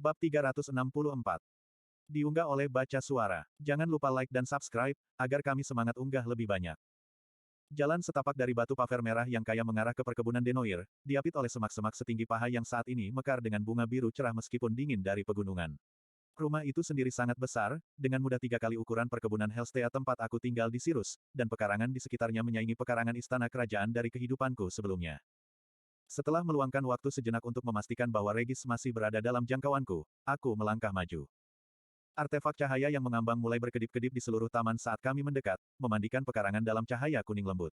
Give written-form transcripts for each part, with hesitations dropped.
Bab 364. Diunggah oleh Baca Suara. Jangan lupa like dan subscribe, agar kami semangat unggah lebih banyak. Jalan setapak dari batu paver merah yang kaya mengarah ke perkebunan Denoir, diapit oleh semak-semak setinggi paha yang saat ini mekar dengan bunga biru cerah meskipun dingin dari pegunungan. Rumah itu sendiri sangat besar, dengan mudah 3 kali ukuran perkebunan Helstea tempat aku tinggal di Sirus, dan pekarangan di sekitarnya menyaingi pekarangan istana kerajaan dari kehidupanku sebelumnya. Setelah meluangkan waktu sejenak untuk memastikan bahwa Regis masih berada dalam jangkauanku, aku melangkah maju. Artefak cahaya yang mengambang mulai berkedip-kedip di seluruh taman saat kami mendekat, memandikan pekarangan dalam cahaya kuning lembut.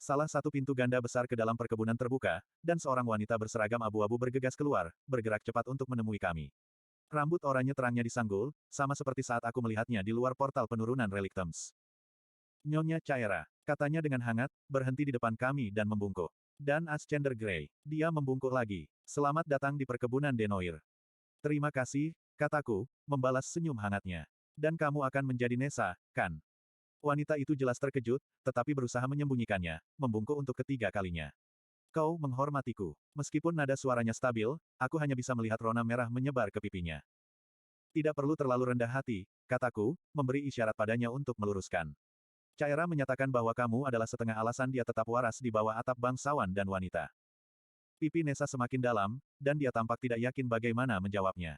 Salah satu pintu ganda besar ke dalam perkebunan terbuka, dan seorang wanita berseragam abu-abu bergegas keluar, bergerak cepat untuk menemui kami. Rambut oranye terangnya disanggul, sama seperti saat aku melihatnya di luar portal penurunan relik Thames. Nyonya Caera, katanya dengan hangat, berhenti di depan kami dan membungkuk. Dan Ascender Grey. Dia membungkuk lagi. Selamat datang di perkebunan Denoir. Terima kasih, kataku, membalas senyum hangatnya. Dan kamu akan menjadi Nessa, kan? Wanita itu jelas terkejut, tetapi berusaha menyembunyikannya, membungkuk untuk ketiga kalinya. Kau menghormatiku. Meskipun nada suaranya stabil, aku hanya bisa melihat rona merah menyebar ke pipinya. Tidak perlu terlalu rendah hati, kataku, memberi isyarat padanya untuk meluruskan. Caera menyatakan bahwa kamu adalah setengah alasan dia tetap waras di bawah atap bangsawan dan wanita. Pipi Nessa semakin dalam, dan dia tampak tidak yakin bagaimana menjawabnya.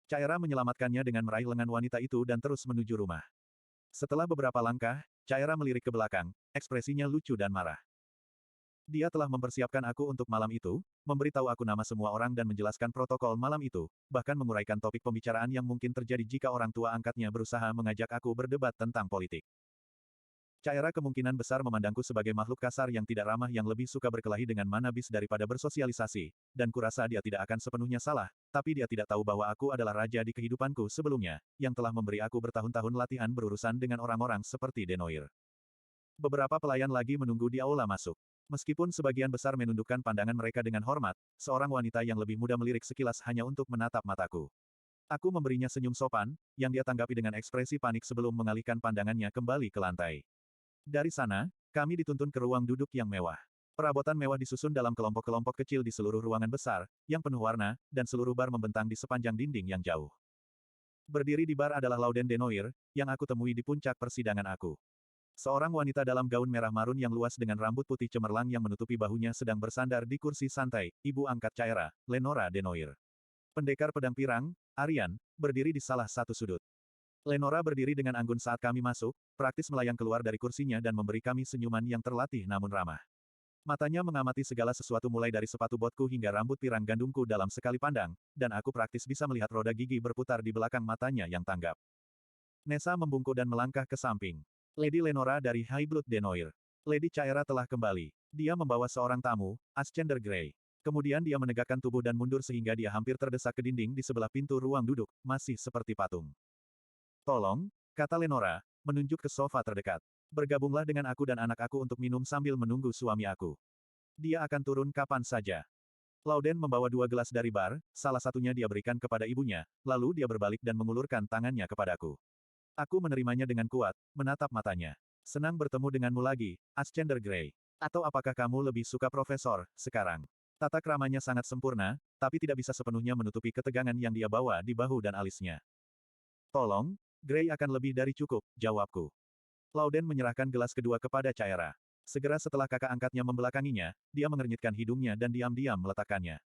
Caera menyelamatkannya dengan meraih lengan wanita itu dan terus menuju rumah. Setelah beberapa langkah, Caera melirik ke belakang, ekspresinya lucu dan marah. Dia telah mempersiapkan aku untuk malam itu, memberitahu aku nama semua orang dan menjelaskan protokol malam itu, bahkan menguraikan topik pembicaraan yang mungkin terjadi jika orang tua angkatnya berusaha mengajak aku berdebat tentang politik. Caera kemungkinan besar memandangku sebagai makhluk kasar yang tidak ramah yang lebih suka berkelahi dengan manabis daripada bersosialisasi, dan kurasa dia tidak akan sepenuhnya salah, tapi dia tidak tahu bahwa aku adalah raja di kehidupanku sebelumnya, yang telah memberi aku bertahun-tahun latihan berurusan dengan orang-orang seperti Denoir. Beberapa pelayan lagi menunggu di aula masuk. Meskipun sebagian besar menundukkan pandangan mereka dengan hormat, seorang wanita yang lebih muda melirik sekilas hanya untuk menatap mataku. Aku memberinya senyum sopan, yang dia tanggapi dengan ekspresi panik sebelum mengalihkan pandangannya kembali ke lantai. Dari sana, kami dituntun ke ruang duduk yang mewah. Perabotan mewah disusun dalam kelompok-kelompok kecil di seluruh ruangan besar, yang penuh warna, dan seluruh bar membentang di sepanjang dinding yang jauh. Berdiri di bar adalah Lauden Denoir, yang aku temui di puncak persidangan aku. Seorang wanita dalam gaun merah marun yang luas dengan rambut putih cemerlang yang menutupi bahunya sedang bersandar di kursi santai, ibu angkat Caera, Lenora Denoir. Pendekar pedang pirang, Arian, berdiri di salah satu sudut. Lenora berdiri dengan anggun saat kami masuk, praktis melayang keluar dari kursinya dan memberi kami senyuman yang terlatih namun ramah. Matanya mengamati segala sesuatu mulai dari sepatu botku hingga rambut pirang gandumku dalam sekali pandang, dan aku praktis bisa melihat roda gigi berputar di belakang matanya yang tanggap. Nessa membungkuk dan melangkah ke samping. Lady Lenora dari High Blood Denoir. Lady Caera telah kembali. Dia membawa seorang tamu, Ascender Grey. Kemudian dia menegakkan tubuh dan mundur sehingga dia hampir terdesak ke dinding di sebelah pintu ruang duduk, masih seperti patung. Tolong, kata Lenora, menunjuk ke sofa terdekat. Bergabunglah dengan aku dan anak aku untuk minum sambil menunggu suami aku. Dia akan turun kapan saja. Lauden membawa 2 gelas dari bar, salah satunya dia berikan kepada ibunya, lalu dia berbalik dan mengulurkan tangannya kepadaku. Aku menerimanya dengan kuat, menatap matanya. Senang bertemu denganmu lagi, Ascender Grey. Atau apakah kamu lebih suka Profesor, sekarang? Tata kramanya sangat sempurna, tapi tidak bisa sepenuhnya menutupi ketegangan yang dia bawa di bahu dan alisnya. Tolong, Grey akan lebih dari cukup, jawabku. Lauden menyerahkan gelas kedua kepada Caera. Segera setelah kakak angkatnya membelakanginya, dia mengernyitkan hidungnya dan diam-diam meletakkannya.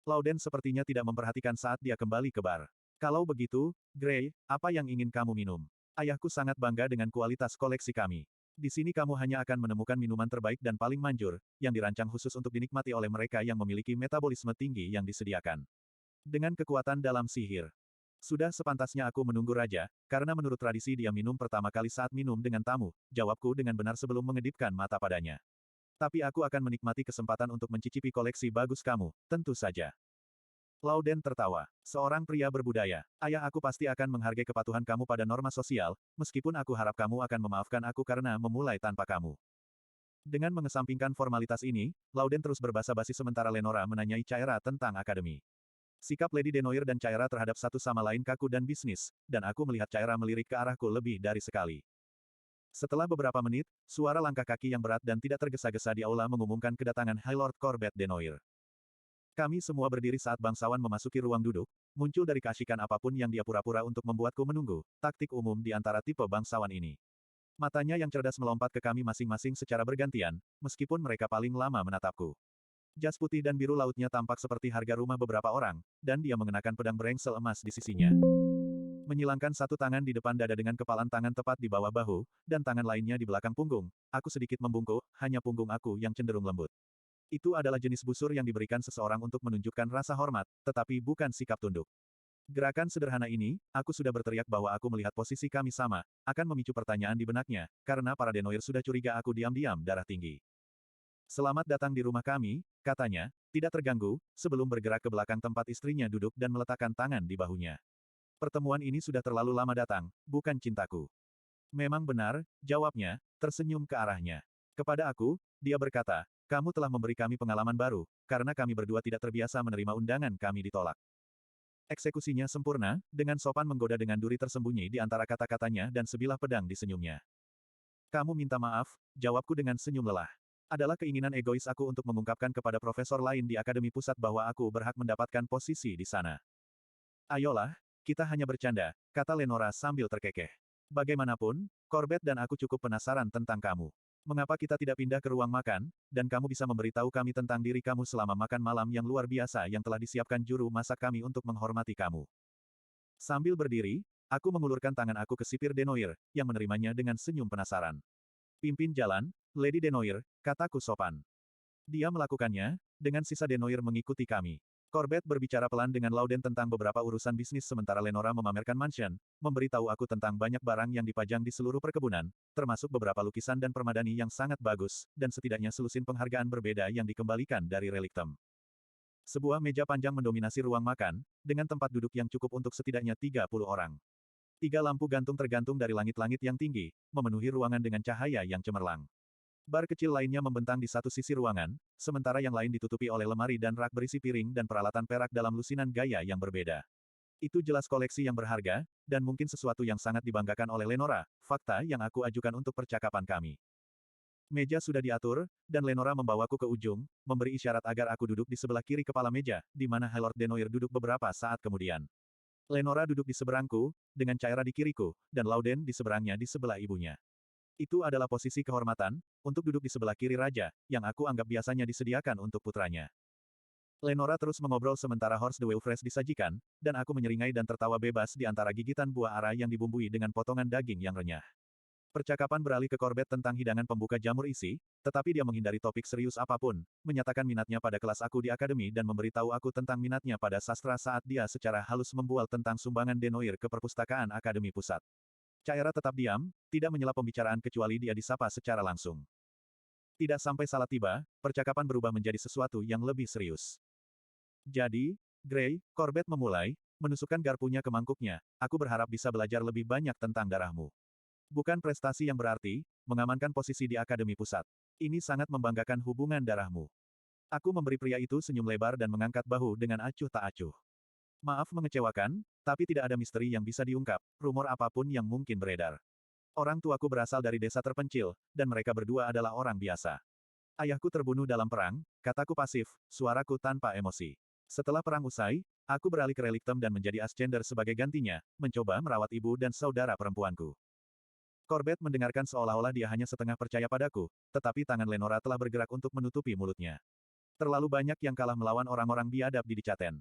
Lauden sepertinya tidak memperhatikan saat dia kembali ke bar. Kalau begitu, Grey, apa yang ingin kamu minum? Ayahku sangat bangga dengan kualitas koleksi kami. Di sini kamu hanya akan menemukan minuman terbaik dan paling manjur, yang dirancang khusus untuk dinikmati oleh mereka yang memiliki metabolisme tinggi yang disediakan. Dengan kekuatan dalam sihir. Sudah sepantasnya aku menunggu raja, karena menurut tradisi dia minum pertama kali saat minum dengan tamu, jawabku dengan benar sebelum mengedipkan mata padanya. Tapi aku akan menikmati kesempatan untuk mencicipi koleksi bagus kamu, tentu saja. Lauden tertawa. Seorang pria berbudaya. Ayah aku pasti akan menghargai kepatuhan kamu pada norma sosial, meskipun aku harap kamu akan memaafkan aku karena memulai tanpa kamu. Dengan mengesampingkan formalitas ini, Lauden terus berbasa-basi sementara Lenora menanyai Caera tentang akademi. Sikap Lady Denoir dan Caera terhadap satu sama lain kaku dan bisnis, dan aku melihat Caera melirik ke arahku lebih dari sekali. Setelah beberapa menit, suara langkah kaki yang berat dan tidak tergesa-gesa di aula mengumumkan kedatangan High Lord Corbett Denoir. Kami semua berdiri saat bangsawan memasuki ruang duduk, muncul dari keasyikan apapun yang dia pura-pura untuk membuatku menunggu, taktik umum di antara tipe bangsawan ini. Matanya yang cerdas melompat ke kami masing-masing secara bergantian, meskipun mereka paling lama menatapku. Jas putih dan biru lautnya tampak seperti harga rumah beberapa orang, dan dia mengenakan pedang berengsel emas di sisinya. Menyilangkan satu tangan di depan dada dengan kepalan tangan tepat di bawah bahu, dan tangan lainnya di belakang punggung, aku sedikit membungkuk, hanya punggung aku yang cenderung lembut. Itu adalah jenis busur yang diberikan seseorang untuk menunjukkan rasa hormat, tetapi bukan sikap tunduk. Gerakan sederhana ini, aku sudah berteriak bahwa aku melihat posisi kami sama, akan memicu pertanyaan di benaknya, karena para denoir sudah curiga aku diam-diam darah tinggi. Selamat datang di rumah kami, katanya, tidak terganggu, sebelum bergerak ke belakang tempat istrinya duduk dan meletakkan tangan di bahunya. Pertemuan ini sudah terlalu lama datang, bukan cintaku. Memang benar, jawabnya, tersenyum ke arahnya. Kepada aku, dia berkata, kamu telah memberi kami pengalaman baru, karena kami berdua tidak terbiasa menerima undangan kami ditolak. Eksekusinya sempurna, dengan sopan menggoda dengan duri tersembunyi di antara kata-katanya dan sebilah pedang di senyumnya. Kamu minta maaf, jawabku dengan senyum lelah. Adalah keinginan egois aku untuk mengungkapkan kepada profesor lain di Akademi Pusat bahwa aku berhak mendapatkan posisi di sana. Ayolah, kita hanya bercanda, kata Lenora sambil terkekeh. Bagaimanapun, Corbett dan aku cukup penasaran tentang kamu. Mengapa kita tidak pindah ke ruang makan, dan kamu bisa memberitahu kami tentang diri kamu selama makan malam yang luar biasa yang telah disiapkan juru masak kami untuk menghormati kamu. Sambil berdiri, aku mengulurkan tangan aku ke sipir Denoir, yang menerimanya dengan senyum penasaran. Pimpin jalan, Lady Denoir, kataku sopan. Dia melakukannya, dengan sisa Denoir mengikuti kami. Corbett berbicara pelan dengan Lauden tentang beberapa urusan bisnis sementara Lenora memamerkan mansion, memberitahu aku tentang banyak barang yang dipajang di seluruh perkebunan, termasuk beberapa lukisan dan permadani yang sangat bagus, dan setidaknya selusin penghargaan berbeda yang dikembalikan dari reliktem. Sebuah meja panjang mendominasi ruang makan, dengan tempat duduk yang cukup untuk setidaknya 30 orang. 3 lampu gantung tergantung dari langit-langit yang tinggi, memenuhi ruangan dengan cahaya yang cemerlang. Bar kecil lainnya membentang di satu sisi ruangan, sementara yang lain ditutupi oleh lemari dan rak berisi piring dan peralatan perak dalam lusinan gaya yang berbeda. Itu jelas koleksi yang berharga, dan mungkin sesuatu yang sangat dibanggakan oleh Lenora, fakta yang aku ajukan untuk percakapan kami. Meja sudah diatur, dan Lenora membawaku ke ujung, memberi isyarat agar aku duduk di sebelah kiri kepala meja, di mana Lord Denoir duduk beberapa saat kemudian. Lenora duduk di seberangku, dengan Caira di kiriku, dan Lauden di seberangnya di sebelah ibunya. Itu adalah posisi kehormatan, untuk duduk di sebelah kiri raja, yang aku anggap biasanya disediakan untuk putranya. Lenora terus mengobrol sementara Horse the Wavefresh disajikan, dan aku menyeringai dan tertawa bebas di antara gigitan buah ara yang dibumbui dengan potongan daging yang renyah. Percakapan beralih ke Corbett tentang hidangan pembuka jamur isi, tetapi dia menghindari topik serius apapun, menyatakan minatnya pada kelas aku di akademi dan memberitahu aku tentang minatnya pada sastra saat dia secara halus membual tentang sumbangan Denoir ke perpustakaan Akademi Pusat. Caira tetap diam, tidak menyela pembicaraan kecuali dia disapa secara langsung. Tidak sampai salah tiba, percakapan berubah menjadi sesuatu yang lebih serius. Jadi, Gray, Corbett memulai, menusukkan garpunya ke mangkuknya, aku berharap bisa belajar lebih banyak tentang darahmu. Bukan prestasi yang berarti, mengamankan posisi di Akademi Pusat. Ini sangat membanggakan hubungan darahmu. Aku memberi pria itu senyum lebar dan mengangkat bahu dengan acuh tak acuh. Maaf mengecewakan, tapi tidak ada misteri yang bisa diungkap, rumor apapun yang mungkin beredar. Orang tuaku berasal dari desa terpencil, dan mereka berdua adalah orang biasa. Ayahku terbunuh dalam perang, kataku pasif, suaraku tanpa emosi. Setelah perang usai, aku beralih ke reliktem dan menjadi ascender sebagai gantinya, mencoba merawat ibu dan saudara perempuanku. Corbett mendengarkan seolah-olah dia hanya setengah percaya padaku, tetapi tangan Lenora telah bergerak untuk menutupi mulutnya. Terlalu banyak yang kalah melawan orang-orang biadab di Dicaten.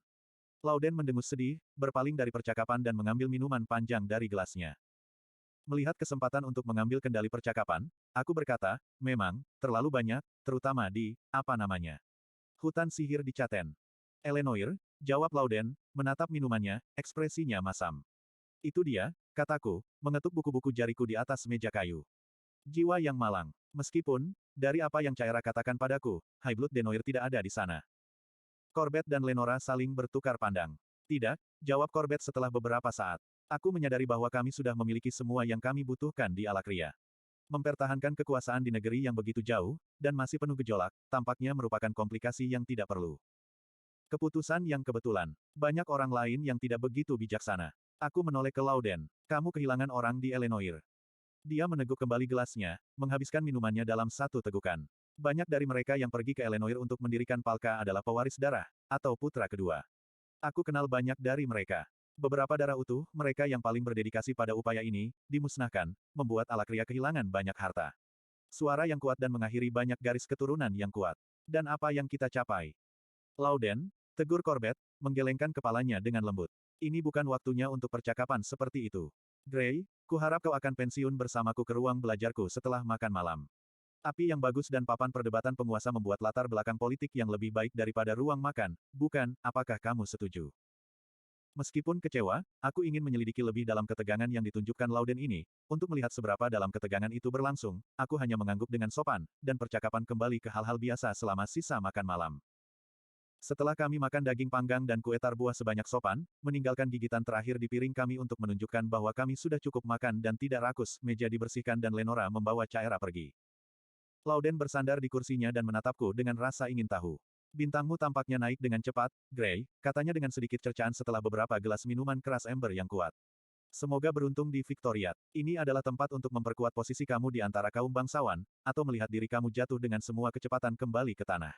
Lauden mendengus sedih, berpaling dari percakapan dan mengambil minuman panjang dari gelasnya. Melihat kesempatan untuk mengambil kendali percakapan, aku berkata, memang, terlalu banyak, terutama di, hutan sihir Dicaten. Eleanor, jawab Lauden, menatap minumannya, ekspresinya masam. Itu dia, kataku, mengetuk buku-buku jariku di atas meja kayu. Jiwa yang malang. Meskipun, dari apa yang Caira katakan padaku, Highblood Denoir tidak ada di sana. Corbett dan Lenora saling bertukar pandang. Tidak, jawab Corbett setelah beberapa saat. Aku menyadari bahwa kami sudah memiliki semua yang kami butuhkan di Alakria. Mempertahankan kekuasaan di negeri yang begitu jauh, dan masih penuh gejolak, tampaknya merupakan komplikasi yang tidak perlu. Keputusan yang kebetulan. Banyak orang lain yang tidak begitu bijaksana. Aku menoleh ke Lauden. Kamu kehilangan orang di Eleanor. Dia meneguk kembali gelasnya, menghabiskan minumannya dalam satu tegukan. Banyak dari mereka yang pergi ke Eleanor untuk mendirikan Palka adalah pewaris darah, atau putra kedua. Aku kenal banyak dari mereka. Beberapa darah utuh, mereka yang paling berdedikasi pada upaya ini, dimusnahkan, membuat Alakria kehilangan banyak harta. Suara yang kuat dan mengakhiri banyak garis keturunan yang kuat. Dan apa yang kita capai? Lauden, tegur Corbett, menggelengkan kepalanya dengan lembut. Ini bukan waktunya untuk percakapan seperti itu. Gray, kuharap kau akan pensiun bersamaku ke ruang belajarku setelah makan malam. Api yang bagus dan papan perdebatan penguasa membuat latar belakang politik yang lebih baik daripada ruang makan, bukan? Apakah kamu setuju? Meskipun kecewa, aku ingin menyelidiki lebih dalam ketegangan yang ditunjukkan Lauden ini. Untuk melihat seberapa dalam ketegangan itu berlangsung, aku hanya mengangguk dengan sopan, dan percakapan kembali ke hal-hal biasa selama sisa makan malam. Setelah kami makan daging panggang dan kue tar buah sebanyak sopan, meninggalkan gigitan terakhir di piring kami untuk menunjukkan bahwa kami sudah cukup makan dan tidak rakus, meja dibersihkan dan Lenora membawa Caera pergi. Lauden bersandar di kursinya dan menatapku dengan rasa ingin tahu. Bintangmu tampaknya naik dengan cepat, Gray, katanya dengan sedikit cercaan setelah beberapa gelas minuman keras ember yang kuat. Semoga beruntung di Victoriat. Ini adalah tempat untuk memperkuat posisi kamu di antara kaum bangsawan, atau melihat diri kamu jatuh dengan semua kecepatan kembali ke tanah.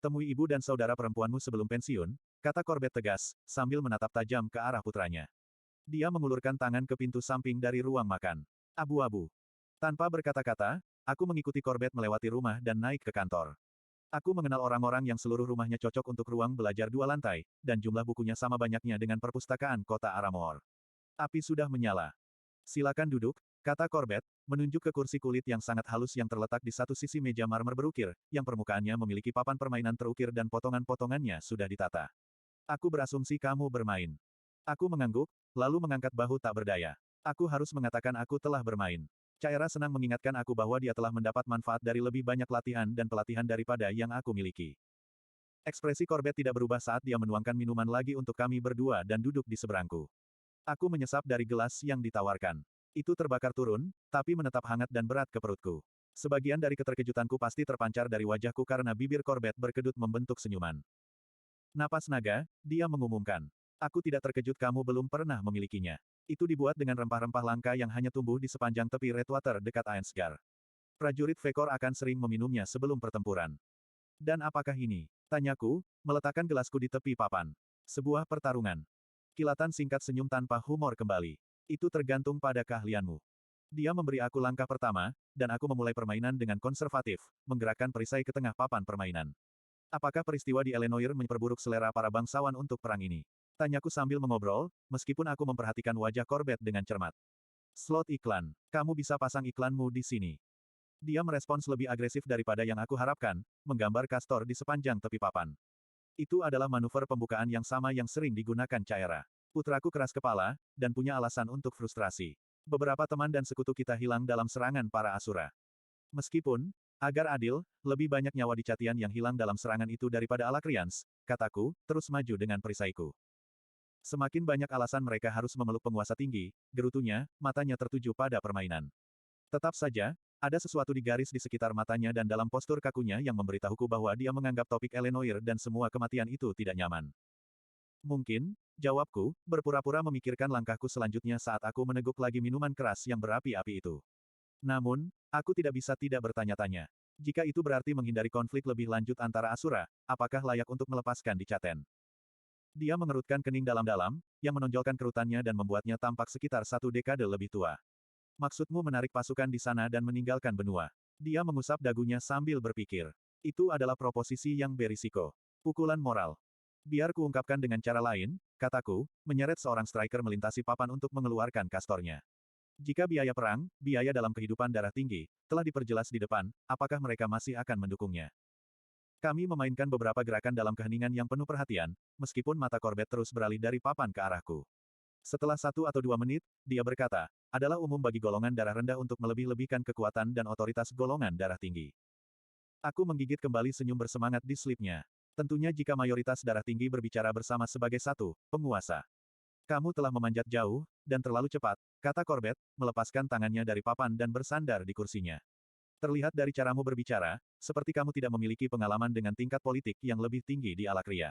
Temui ibu dan saudara perempuanmu sebelum pensiun, kata Corbett tegas, sambil menatap tajam ke arah putranya. Dia mengulurkan tangan ke pintu samping dari ruang makan. Abu-abu. Tanpa berkata-kata, aku mengikuti Corbett melewati rumah dan naik ke kantor. Aku mengenal orang-orang yang seluruh rumahnya cocok untuk ruang belajar 2 lantai, dan jumlah bukunya sama banyaknya dengan perpustakaan kota Aramor. Api sudah menyala. Silakan duduk, kata Corbett, menunjuk ke kursi kulit yang sangat halus yang terletak di satu sisi meja marmer berukir, yang permukaannya memiliki papan permainan terukir dan potongan-potongannya sudah ditata. Aku berasumsi kamu bermain. Aku mengangguk, lalu mengangkat bahu tak berdaya. Aku harus mengatakan aku telah bermain. Caera senang mengingatkan aku bahwa dia telah mendapat manfaat dari lebih banyak latihan dan pelatihan daripada yang aku miliki. Ekspresi Corbett tidak berubah saat dia menuangkan minuman lagi untuk kami berdua dan duduk di seberangku. Aku menyesap dari gelas yang ditawarkan. Itu terbakar turun, tapi menetap hangat dan berat ke perutku. Sebagian dari keterkejutanku pasti terpancar dari wajahku karena bibir Corbett berkedut membentuk senyuman. Napas naga, dia mengumumkan. Aku tidak terkejut kamu belum pernah memilikinya. Itu dibuat dengan rempah-rempah langka yang hanya tumbuh di sepanjang tepi Redwater dekat Ainsgar. Prajurit Vekor akan sering meminumnya sebelum pertempuran. Dan apakah ini? Tanyaku, meletakkan gelasku di tepi papan. Sebuah pertarungan. Kilatan singkat senyum tanpa humor kembali. Itu tergantung pada keahlianmu. Dia memberi aku langkah pertama, dan aku memulai permainan dengan konservatif, menggerakkan perisai ke tengah papan permainan. Apakah peristiwa di Elenoir memperburuk selera para bangsawan untuk perang ini? Tanyaku sambil mengobrol, meskipun aku memperhatikan wajah Corbett dengan cermat. Slot iklan. Kamu bisa pasang iklanmu di sini. Dia merespons lebih agresif daripada yang aku harapkan, menggambar kastor di sepanjang tepi papan. Itu adalah manuver pembukaan yang sama yang sering digunakan Caera. Putraku keras kepala, dan punya alasan untuk frustrasi. Beberapa teman dan sekutu kita hilang dalam serangan para Asura. Meskipun, agar adil, lebih banyak nyawa di Catian yang hilang dalam serangan itu daripada Alakrians, kataku, terus maju dengan perisaiku. Semakin banyak alasan mereka harus memeluk penguasa tinggi, gerutunya, matanya tertuju pada permainan. Tetap saja, ada sesuatu di garis di sekitar matanya dan dalam postur kakunya yang memberitahuku bahwa dia menganggap topik Elenoir dan semua kematian itu tidak nyaman. Mungkin, jawabku, berpura-pura memikirkan langkahku selanjutnya saat aku meneguk lagi minuman keras yang berapi-api itu. Namun, aku tidak bisa tidak bertanya-tanya. Jika itu berarti menghindari konflik lebih lanjut antara Asura, apakah layak untuk melepaskan di Caten? Dia mengerutkan kening dalam-dalam, yang menonjolkan kerutannya dan membuatnya tampak sekitar 1 dekade lebih tua. Maksudmu menarik pasukan di sana dan meninggalkan benua. Dia mengusap dagunya sambil berpikir. Itu adalah proposisi yang berisiko. Pukulan moral. Biar kuungkapkan dengan cara lain, kataku, menyeret seorang striker melintasi papan untuk mengeluarkan kastornya. Jika biaya perang, biaya dalam kehidupan darah tinggi, telah diperjelas di depan, apakah mereka masih akan mendukungnya? Kami memainkan beberapa gerakan dalam keheningan yang penuh perhatian, meskipun mata Corbett terus beralih dari papan ke arahku. Setelah 1 atau 2 menit, dia berkata, adalah umum bagi golongan darah rendah untuk melebih-lebihkan kekuatan dan otoritas golongan darah tinggi. Aku menggigit kembali senyum bersemangat di selipnya. Tentunya jika mayoritas darah tinggi berbicara bersama sebagai satu penguasa. Kamu telah memanjat jauh, dan terlalu cepat, kata Corbett, melepaskan tangannya dari papan dan bersandar di kursinya. Terlihat dari caramu berbicara, seperti kamu tidak memiliki pengalaman dengan tingkat politik yang lebih tinggi di Alakria.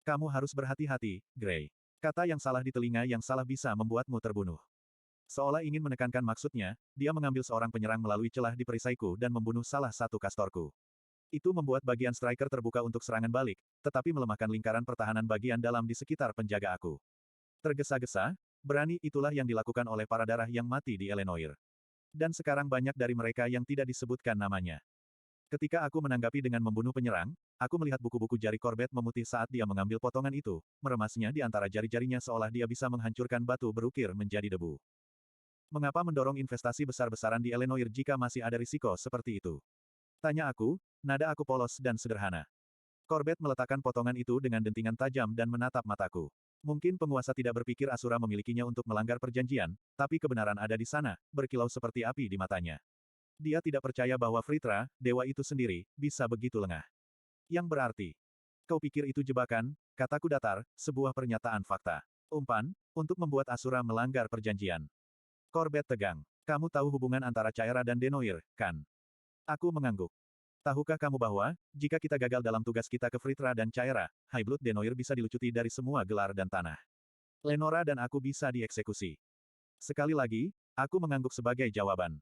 Kamu harus berhati-hati, Gray. Kata yang salah di telinga yang salah bisa membuatmu terbunuh. Seolah ingin menekankan maksudnya, dia mengambil seorang penyerang melalui celah di perisaiku dan membunuh salah satu kastorku. Itu membuat bagian striker terbuka untuk serangan balik, tetapi melemahkan lingkaran pertahanan bagian dalam di sekitar penjaga aku. Tergesa-gesa, berani itulah yang dilakukan oleh para darah yang mati di Elenoir. Dan sekarang banyak dari mereka yang tidak disebutkan namanya. Ketika aku menanggapi dengan membunuh penyerang, aku melihat buku-buku jari Corbett memutih saat dia mengambil potongan itu, meremasnya di antara jari-jarinya seolah dia bisa menghancurkan batu berukir menjadi debu. Mengapa mendorong investasi besar-besaran di Elenoir jika masih ada risiko seperti itu? Tanya aku, nada aku polos dan sederhana. Corbett meletakkan potongan itu dengan dentingan tajam dan menatap mataku. Mungkin penguasa tidak berpikir Asura memilikinya untuk melanggar perjanjian, tapi kebenaran ada di sana, berkilau seperti api di matanya. Dia tidak percaya bahwa Fritra, dewa itu sendiri, bisa begitu lengah. Yang berarti, kau pikir itu jebakan, kataku datar, sebuah pernyataan fakta. Umpan, untuk membuat Asura melanggar perjanjian. Corbett tegang. Kamu tahu hubungan antara Caera dan Denoir, kan? Aku mengangguk. Tahukah kamu bahwa, jika kita gagal dalam tugas kita ke Fritra dan Caera, Highblood Denoir bisa dilucuti dari semua gelar dan tanah. Lenora dan aku bisa dieksekusi. Sekali lagi, aku mengangguk sebagai jawaban.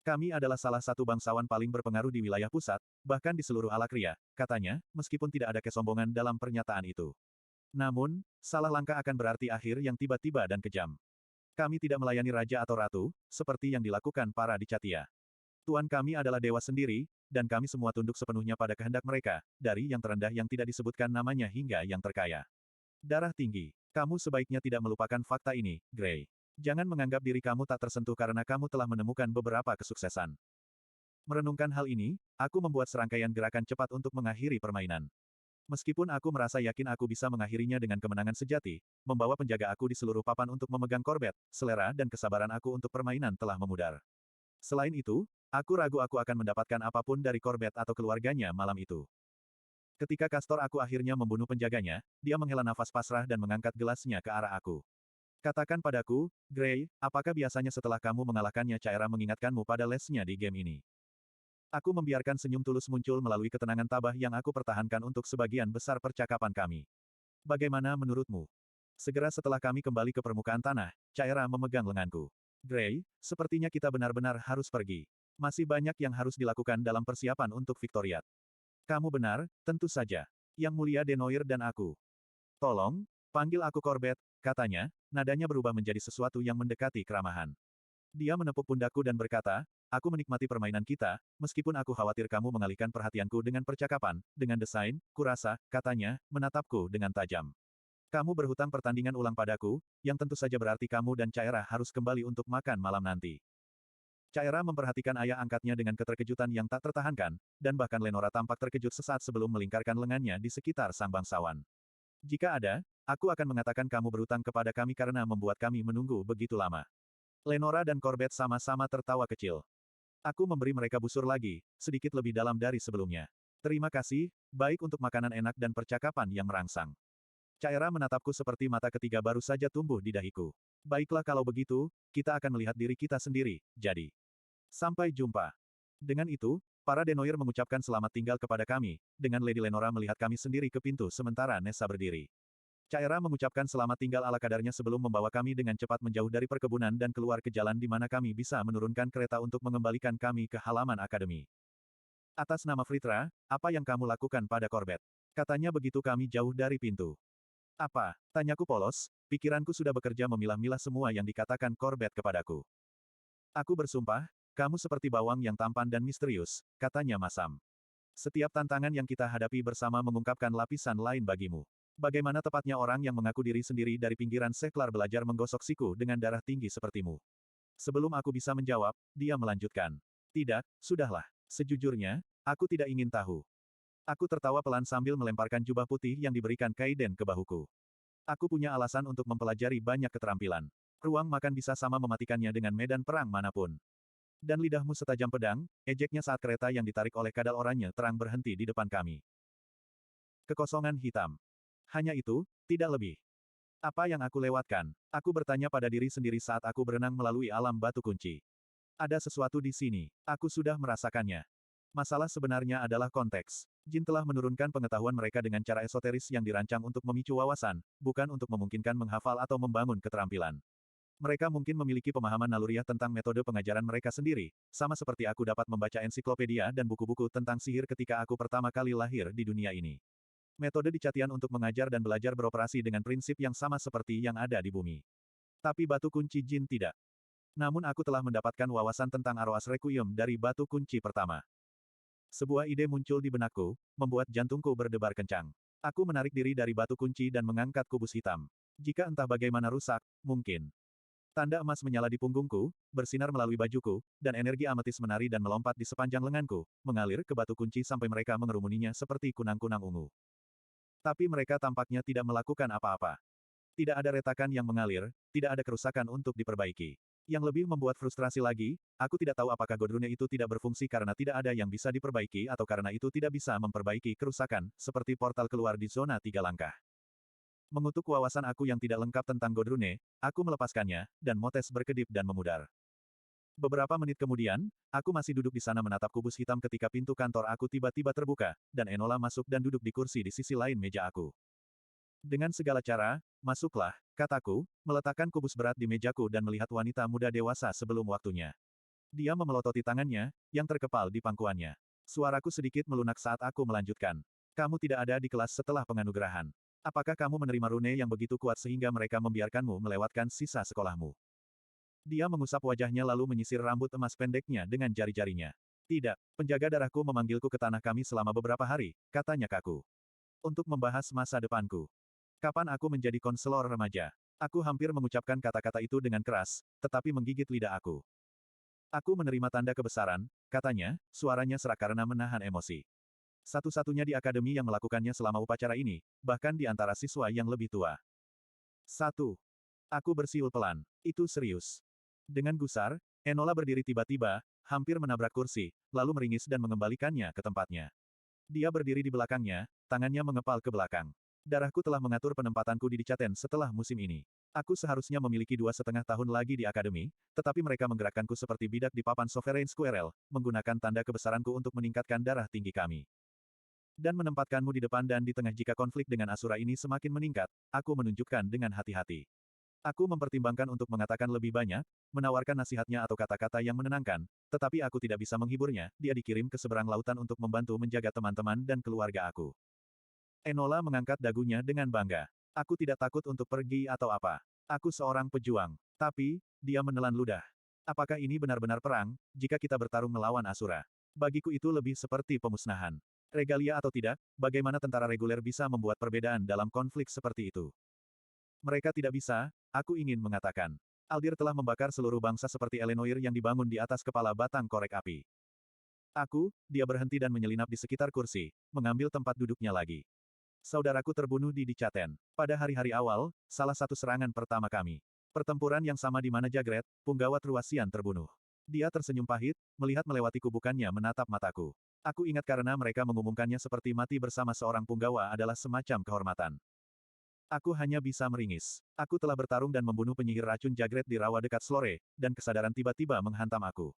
Kami adalah salah satu bangsawan paling berpengaruh di wilayah pusat, bahkan di seluruh Alakria, katanya, meskipun tidak ada kesombongan dalam pernyataan itu. Namun, salah langkah akan berarti akhir yang tiba-tiba dan kejam. Kami tidak melayani raja atau ratu, seperti yang dilakukan para Dicatia. Tuan kami adalah dewa sendiri, dan kami semua tunduk sepenuhnya pada kehendak mereka, dari yang terendah yang tidak disebutkan namanya hingga yang terkaya. Darah tinggi. Kamu sebaiknya tidak melupakan fakta ini, Gray. Jangan menganggap diri kamu tak tersentuh karena kamu telah menemukan beberapa kesuksesan. Merenungkan hal ini, aku membuat serangkaian gerakan cepat untuk mengakhiri permainan. Meskipun aku merasa yakin aku bisa mengakhirinya dengan kemenangan sejati, membawa penjaga aku di seluruh papan untuk memegang Corbett, selera dan kesabaran aku untuk permainan telah memudar. Selain itu, aku ragu aku akan mendapatkan apapun dari Corbett atau keluarganya malam itu. Ketika Castor aku akhirnya membunuh penjaganya, dia menghela nafas pasrah dan mengangkat gelasnya ke arah aku. Katakan padaku, Gray, apakah biasanya setelah kamu mengalahkannya Caera mengingatkanmu pada lesnya di game ini? Aku membiarkan senyum tulus muncul melalui ketenangan tabah yang aku pertahankan untuk sebagian besar percakapan kami. Bagaimana menurutmu? Segera setelah kami kembali ke permukaan tanah, Caera memegang lenganku. Gray, sepertinya kita benar-benar harus pergi. Masih banyak yang harus dilakukan dalam persiapan untuk Victoriat. Kamu benar, tentu saja. Yang mulia Denoir dan aku. Tolong, panggil aku Corbett, katanya, nadanya berubah menjadi sesuatu yang mendekati keramahan. Dia menepuk pundakku dan berkata, aku menikmati permainan kita, meskipun aku khawatir kamu mengalihkan perhatianku dengan percakapan, dengan desain, kurasa, katanya, menatapku dengan tajam. Kamu berhutang pertandingan ulang padaku, yang tentu saja berarti kamu dan Caera harus kembali untuk makan malam nanti. Caera memperhatikan ayah angkatnya dengan keterkejutan yang tak tertahankan, dan bahkan Lenora tampak terkejut sesaat sebelum melingkarkan lengannya di sekitar sang bangsawan. Jika ada, aku akan mengatakan kamu berhutang kepada kami karena membuat kami menunggu begitu lama. Lenora dan Corbett sama-sama tertawa kecil. Aku memberi mereka busur lagi, sedikit lebih dalam dari sebelumnya. Terima kasih, baik untuk makanan enak dan percakapan yang merangsang. Caera menatapku seperti mata ketiga baru saja tumbuh di dahiku. Baiklah kalau begitu, kita akan melihat diri kita sendiri, jadi. Sampai jumpa. Dengan itu, para Denoir mengucapkan selamat tinggal kepada kami, dengan Lady Lenora melihat kami sendiri ke pintu sementara Nessa berdiri. Caera mengucapkan selamat tinggal ala kadarnya sebelum membawa kami dengan cepat menjauh dari perkebunan dan keluar ke jalan di mana kami bisa menurunkan kereta untuk mengembalikan kami ke halaman akademi. Atas nama Fritra, apa yang kamu lakukan pada Corbett? Katanya begitu kami jauh dari pintu. Apa? Tanyaku polos, pikiranku sudah bekerja memilah-milah semua yang dikatakan Corbett kepadaku. Aku bersumpah, kamu seperti bawang yang tampan dan misterius, katanya masam. Setiap tantangan yang kita hadapi bersama mengungkapkan lapisan lain bagimu. Bagaimana tepatnya orang yang mengaku diri sendiri dari pinggiran seklar belajar menggosok siku dengan darah tinggi sepertimu. Sebelum aku bisa menjawab, dia melanjutkan. Tidak, sudahlah. Sejujurnya, aku tidak ingin tahu. Aku tertawa pelan sambil melemparkan jubah putih yang diberikan Kaiden ke bahuku. Aku punya alasan untuk mempelajari banyak keterampilan. Ruang makan bisa sama mematikannya dengan medan perang manapun. Dan lidahmu setajam pedang, ejeknya saat kereta yang ditarik oleh kadal oranye terang berhenti di depan kami. Kekosongan hitam. Hanya itu, tidak lebih. Apa yang aku lewatkan? Aku bertanya pada diri sendiri saat aku berenang melalui alam batu kunci. Ada sesuatu di sini. Aku sudah merasakannya. Masalah sebenarnya adalah konteks. Jin telah menurunkan pengetahuan mereka dengan cara esoteris yang dirancang untuk memicu wawasan, bukan untuk memungkinkan menghafal atau membangun keterampilan. Mereka mungkin memiliki pemahaman naluriah tentang metode pengajaran mereka sendiri, sama seperti aku dapat membaca ensiklopedia dan buku-buku tentang sihir ketika aku pertama kali lahir di dunia ini. Metode Dicatian untuk mengajar dan belajar beroperasi dengan prinsip yang sama seperti yang ada di bumi. Tapi batu kunci jin tidak. Namun aku telah mendapatkan wawasan tentang Aroas Requiem dari batu kunci pertama. Sebuah ide muncul di benakku, membuat jantungku berdebar kencang. Aku menarik diri dari batu kunci dan mengangkat kubus hitam. Jika entah bagaimana rusak, mungkin. Tanda emas menyala di punggungku, bersinar melalui bajuku, dan energi ametis menari dan melompat di sepanjang lenganku, mengalir ke batu kunci sampai mereka mengerumuninya seperti kunang-kunang ungu. Tapi mereka tampaknya tidak melakukan apa-apa. Tidak ada retakan yang mengalir, tidak ada kerusakan untuk diperbaiki. Yang lebih membuat frustrasi lagi, aku tidak tahu apakah Godrune itu tidak berfungsi karena tidak ada yang bisa diperbaiki atau karena itu tidak bisa memperbaiki kerusakan, seperti portal keluar di zona 3 langkah. Mengutuk wawasan aku yang tidak lengkap tentang Godrune, aku melepaskannya, dan Motes berkedip dan memudar. Beberapa menit kemudian, aku masih duduk di sana menatap kubus hitam ketika pintu kantor aku tiba-tiba terbuka, dan Enola masuk dan duduk di kursi di sisi lain meja aku. Dengan segala cara, masuklah, kataku, meletakkan kubus berat di mejaku dan melihat wanita muda dewasa sebelum waktunya. Dia memelototi tangannya, yang terkepal di pangkuannya. Suaraku sedikit melunak saat aku melanjutkan. Kamu tidak ada di kelas setelah penganugerahan. Apakah kamu menerima rune yang begitu kuat sehingga mereka membiarkanmu melewatkan sisa sekolahmu? Dia mengusap wajahnya lalu menyisir rambut emas pendeknya dengan jari-jarinya. Tidak, penjaga darahku memanggilku ke tanah kami selama beberapa hari, katanya kaku. Untuk membahas masa depanku. Kapan aku menjadi konselor remaja? Aku hampir mengucapkan kata-kata itu dengan keras, tetapi menggigit lidah aku. Aku menerima tanda kebesaran, katanya, suaranya serak karena menahan emosi. Satu-satunya di akademi yang melakukannya selama upacara ini, bahkan di antara siswa yang lebih tua. 1. Aku bersiul pelan. Itu serius. Dengan gusar, Enola berdiri tiba-tiba, hampir menabrak kursi, lalu meringis dan mengembalikannya ke tempatnya. Dia berdiri di belakangnya, tangannya mengepal ke belakang. Darahku telah mengatur penempatanku di Dicaten setelah musim ini. Aku seharusnya memiliki 2,5 tahun lagi di akademi, tetapi mereka menggerakkanku seperti bidak di papan Sovereign Squirrel, menggunakan tanda kebesaranku untuk meningkatkan darah tinggi kami. Dan menempatkanmu di depan dan di tengah jika konflik dengan Asura ini semakin meningkat, aku menunjukkan dengan hati-hati. Aku mempertimbangkan untuk mengatakan lebih banyak, menawarkan nasihatnya atau kata-kata yang menenangkan, tetapi aku tidak bisa menghiburnya, dia dikirim ke seberang lautan untuk membantu menjaga teman-teman dan keluarga aku. Enola mengangkat dagunya dengan bangga. Aku tidak takut untuk pergi atau apa. Aku seorang pejuang. Tapi, dia menelan ludah. Apakah ini benar-benar perang, jika kita bertarung melawan Asura? Bagiku itu lebih seperti pemusnahan. Regalia atau tidak, bagaimana tentara reguler bisa membuat perbedaan dalam konflik seperti itu? Mereka tidak bisa, aku ingin mengatakan. Aldir telah membakar seluruh bangsa seperti Elenoir yang dibangun di atas kepala batang korek api. Dia berhenti dan menyelinap di sekitar kursi, mengambil tempat duduknya lagi. Saudaraku terbunuh di Dicaten. Pada hari-hari awal, salah satu serangan pertama kami. Pertempuran yang sama di mana Jagret, Punggawa Truasian terbunuh. Dia tersenyum pahit, melihat melewati kubukannya menatap mataku. Aku ingat karena mereka mengumumkannya seperti mati bersama seorang punggawa adalah semacam kehormatan. Aku hanya bisa meringis. Aku telah bertarung dan membunuh penyihir racun Jagret di rawa dekat Slore, dan kesadaran tiba-tiba menghantam aku.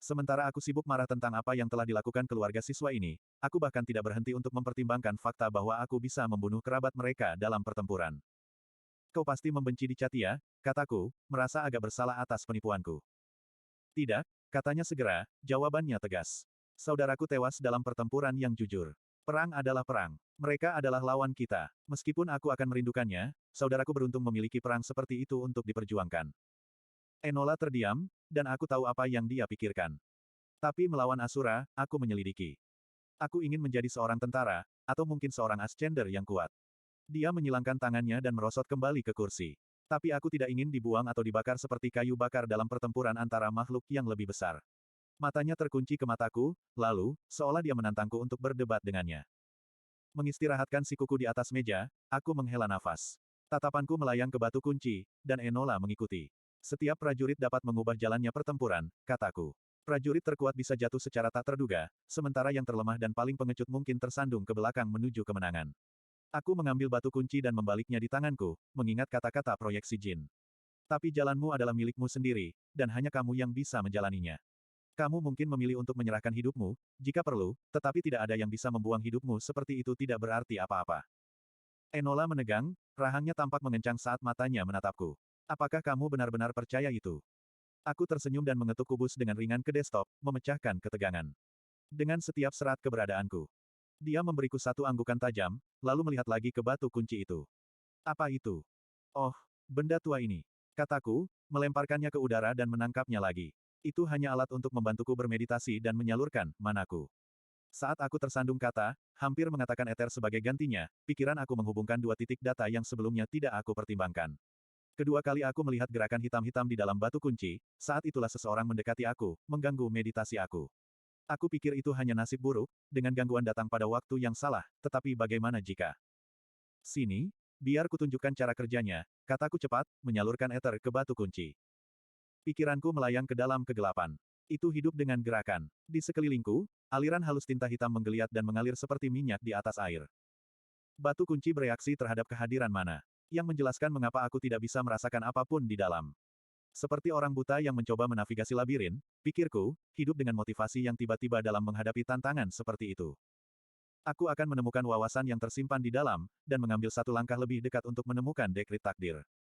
Sementara aku sibuk marah tentang apa yang telah dilakukan keluarga siswa ini, aku bahkan tidak berhenti untuk mempertimbangkan fakta bahwa aku bisa membunuh kerabat mereka dalam pertempuran. Kau pasti membenci Dicatia, kataku, merasa agak bersalah atas penipuanku. Tidak, katanya segera, jawabannya tegas. Saudaraku tewas dalam pertempuran yang jujur. Perang adalah perang. Mereka adalah lawan kita. Meskipun aku akan merindukannya, saudaraku beruntung memiliki perang seperti itu untuk diperjuangkan. Enola terdiam, dan aku tahu apa yang dia pikirkan. Tapi melawan Asura, aku menyelidiki. Aku ingin menjadi seorang tentara, atau mungkin seorang ascender yang kuat. Dia menyilangkan tangannya dan merosot kembali ke kursi. Tapi aku tidak ingin dibuang atau dibakar seperti kayu bakar dalam pertempuran antara makhluk yang lebih besar. Matanya terkunci ke mataku, lalu, seolah dia menantangku untuk berdebat dengannya. Mengistirahatkan sikuku di atas meja, aku menghela nafas. Tatapanku melayang ke batu kunci, dan Enola mengikuti. Setiap prajurit dapat mengubah jalannya pertempuran, kataku. Prajurit terkuat bisa jatuh secara tak terduga, sementara yang terlemah dan paling pengecut mungkin tersandung ke belakang menuju kemenangan. Aku mengambil batu kunci dan membaliknya di tanganku, mengingat kata-kata proyeksi jin. Tapi jalanmu adalah milikmu sendiri, dan hanya kamu yang bisa menjalaninya. Kamu mungkin memilih untuk menyerahkan hidupmu, jika perlu, tetapi tidak ada yang bisa membuang hidupmu seperti itu tidak berarti apa-apa. Enola menegang, rahangnya tampak mengencang saat matanya menatapku. Apakah kamu benar-benar percaya itu? Aku tersenyum dan mengetuk kubus dengan ringan ke desktop, memecahkan ketegangan. Dengan setiap serat keberadaanku. Dia memberiku satu anggukan tajam, lalu melihat lagi ke batu kunci itu. Apa itu? Oh, benda tua ini. Kataku, melemparkannya ke udara dan menangkapnya lagi. Itu hanya alat untuk membantuku bermeditasi dan menyalurkan manaku. Saat aku tersandung kata, hampir mengatakan eter sebagai gantinya, pikiran aku menghubungkan dua titik data yang sebelumnya tidak aku pertimbangkan. Kedua kali aku melihat gerakan hitam-hitam di dalam batu kunci, saat itulah seseorang mendekati aku, mengganggu meditasi aku. Aku pikir itu hanya nasib buruk, dengan gangguan datang pada waktu yang salah, tetapi bagaimana jika... Sini, biar kutunjukkan cara kerjanya, kataku cepat, menyalurkan eter ke batu kunci. Pikiranku melayang ke dalam kegelapan. Itu hidup dengan gerakan. Di sekelilingku, aliran halus tinta hitam menggeliat dan mengalir seperti minyak di atas air. Batu kunci bereaksi terhadap kehadiran mana, yang menjelaskan mengapa aku tidak bisa merasakan apapun di dalam. Seperti orang buta yang mencoba menavigasi labirin, pikirku, hidup dengan motivasi yang tiba-tiba dalam menghadapi tantangan seperti itu. Aku akan menemukan wawasan yang tersimpan di dalam, dan mengambil satu langkah lebih dekat untuk menemukan dekrit takdir.